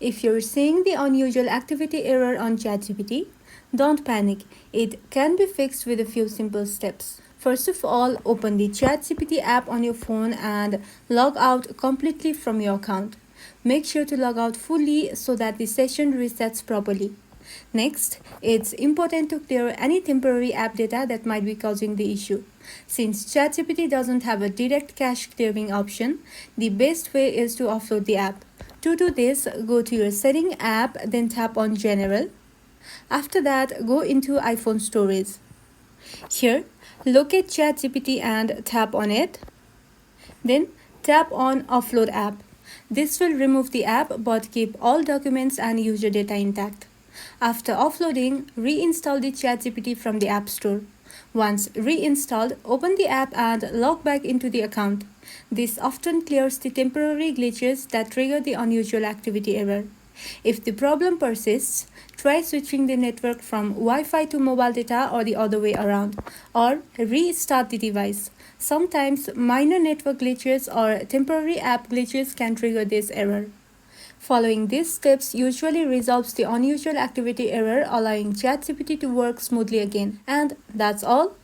If you're seeing the unusual activity error on ChatGPT, don't panic. It can be fixed with a few simple steps. First of all, open the ChatGPT app on your phone and log out completely from your account. Make sure to log out fully so that the session resets properly. Next, it's important to clear any temporary app data that might be causing the issue. Since ChatGPT doesn't have a direct cache clearing option, the best way is to offload the app. To do this, go to your Setting app, then tap on General. After that, go into iPhone Storage. Here, locate ChatGPT and tap on it. Then tap on Offload app. This will remove the app but keep all documents and user data intact. After offloading, reinstall the ChatGPT from the App Store. Once reinstalled, open the app and log back into the account. This often clears the temporary glitches that trigger the unusual activity error. If the problem persists, try switching the network from Wi-Fi to mobile data or the other way around, or restart the device. Sometimes minor network glitches or temporary app glitches can trigger this error. Following these steps usually resolves the unusual activity error, allowing ChatGPT to work smoothly again. And that's all.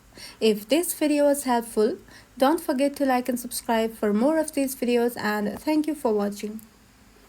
If this video was helpful, don't forget to like and subscribe for more of these videos, and thank you for watching.